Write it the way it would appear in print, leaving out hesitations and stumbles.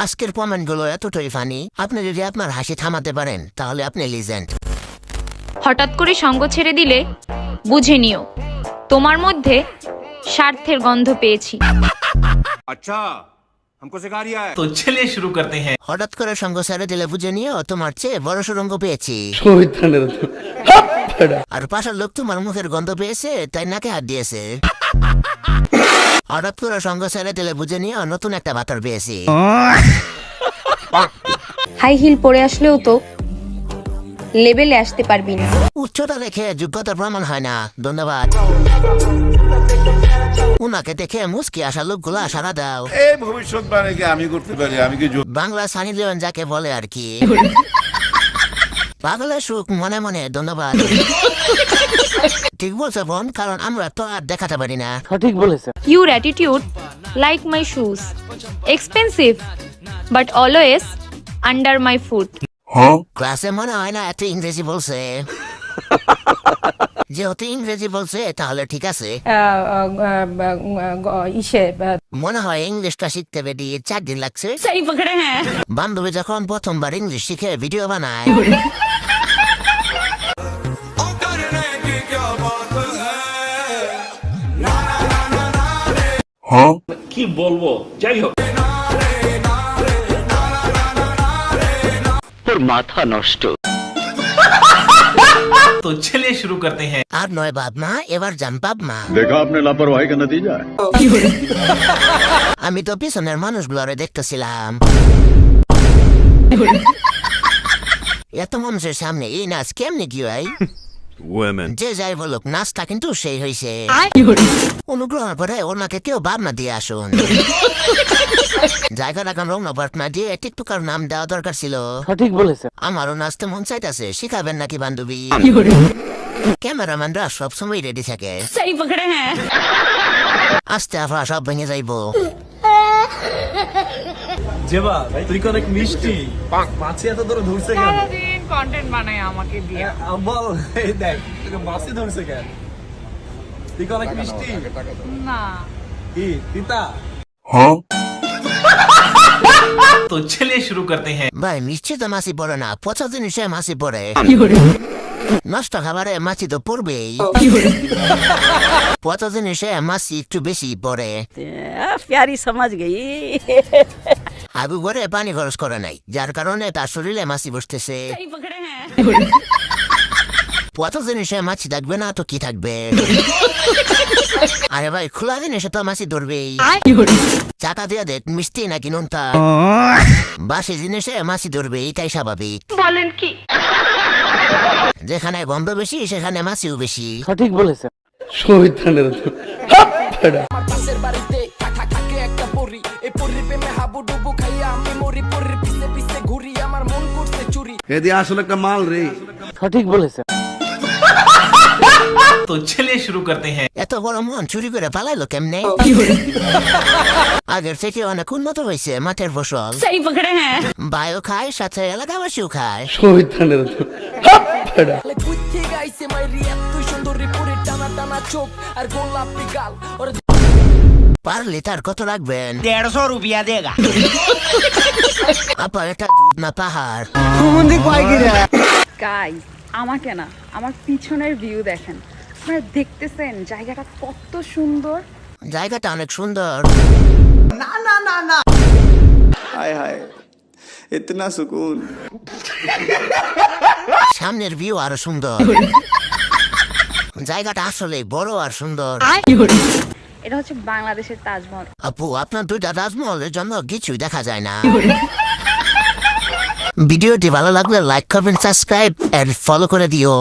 আজকের কমেন্টগুলো এতটাই ফানি, আপনি যদি আপনার হাসি থামাতে পারেন তাহলে আপনি লিজেন্ড। হঠাৎ করে সঙ্গ ছেড়ে দিলে বুঝে নিও তোমার মধ্যে স্বার্থের গন্ধ পেয়েছি। अच्छा हमको सिखा रिया है। तो चलिए शुरू करते हैं। হঠাৎ করে সঙ্গ ছেড়ে দিলে বুঝে নিও তোমার চেয়ে বড় সুরঙ্গ পেয়েছি। আর পাশের লোক তোমার মুখের গন্ধ পেয়েছে তাই নাকে হাত দিয়েছে। হঠাৎ করে সঙ্গ ছেড়ে দিলে বুঝে নিও নতুন একটা বাতর পেয়েছি। হাই হিল পরে আসলেও তো লেভেলে আসতে পারবি না। উচ্চতা দেখে যোগ্যতার প্রমাণ হয় না। ধন্যবাদ। উনাকে দেখে মুস্কি আসা লোকগুলা সারা দাও। এই ভবিষ্যৎবাণীকে আমি করতে পারি, আমি কি বাংলা সানি লিওন যাকে বলে আর কি। পাগলের সুখ মনে মনে। ধন্যবাদ। ঠিক বলছো বোন, কারণ আমরা তো আর দেখাতে পারি না। Your attitude like my shoes, expensive but always under my foot. ক্লাসে মনে হয় না এত ইংরেজি বলছে। যেহেতু ইংরেজি বলছে তাহলে ঠিক আছে। মনে হয় ইংলিশটা শিখতে বেরিয়ে 4 দিন লাগছে। বান্ধবী যখন প্রথমবার ইংলিশ শিখে ভিডিও বানায়, কি বলবো, যাই হোক তোর মাথা নষ্ট। तो चलिए शुरू करते हैं। আর নয় বাপ মা, এবার যান বাপ মা। देखा आपने लापरवाही का नतीजा है। আমি তো পিছনের মানুষগুলোরে দেখতেছিলাম। এত মানুষের সামনে এই নাচ কেমনি কি হয়? যে যাই বলুক নাচটা কিন্তু সেই হয়েছে। অনুগ্রহ করে ওনাকে কেউ ভাবনা দিয়ে আসুন। জায়গা রাখান রং ভাবনা দিয়ে টিকটকার নাম দেওয়া দরকার ছিল। সঠিক বলেছে। আমারও নাচতে মন চাইতেছে, শিখাবেন নাকি বান্ধবী? ক্যামেরাম্যানরা সবসময় রেডি থাকে। আস্তে আফা সব ভেঙে যাইবো। জেবা তুই অনেক মিষ্টি, মাছি এত দূর ধরছে কেন? সারাদিন কন্টেন্ট বানায় আমাকে দিয়ে। বল, এই দেখ তোকে মাছি ধরছে কেন? তুই অনেক মিষ্টি না কি তিতা? तो चलिए शुरू करते हैं। ভাই নিশ্চিত মাছি পড়ে না, পচা জিনিসে মাছি পড়ে। নষ্ট খাবারে মাছি তো পড়বেই। পচা জিনিসে মাছি একটু বেশি পড়ে। प्यारी समझ गई। আবু ঘরে পানি খরচ করে নাই, যার কারণে তার শরীরে মাছি বসতেছে। পচা জিনিসে মাছি থাকবে না তো কি থাকবে? আরে ভাই খোলা জিনিসে তো মাছি ধরবেই। চাটা দিয়ে দেখ মিষ্টি নাকি নুনটা। বাসি জিনিসে মাছি ধরবে, এটাই স্বাভাবিক। বলেন কি? যেখানে গন্ধ বেশি সেখানে মাছিও বেশি। সঠিক বলেছে। পাশের বাড়িতে কাকা কাকে একটা পরি, এই পরির প্রেমে হাবুডুবু খাইয়া আমি মরি, পরির পিছে পিছে ঘুরি, আমার মন করছে চুরি। এদি আসলে একটা মাল রে। সঠিক বলেছে। तो चलिए शुरू करते हैं। এত বড় মন চুরি করে পালাইলো কেমনে? আগের থেকে অনেক উন্নত হয়েছে মাঠের ফসল। বায়ু খায়, সাথে এলাকাবাসীও খায়। বুদ্ধি গাইছে মাইরি এত সুন্দরী, পরি টানা টানা চোখ আর গোলাপি গাল। ওর পারলে তার কত রাখবেন? 150 रुपया देगा। আপা এটা দুধ না পাহাড়? গাইস, আমাকে না আমার পিছনের ভিউ দেখেন। আপনারা দেখতেছেন জায়গাটা কত সুন্দর। জায়গাটা অনেক সুন্দর। हाय हाय इतना सुकून। সামনের ভিউ আরো সুন্দর। জায়গাটা আসলে বড় আর সুন্দর। এটা হচ্ছে বাংলাদেশের তাজমহল। আপু আপনার 2টা তাজমহলের জন্য কিছুই দেখা যায় না। ভিডিওটি ভালো লাগলে লাইক করবেন, সাবস্ক্রাইব আর ফলো করে দিও।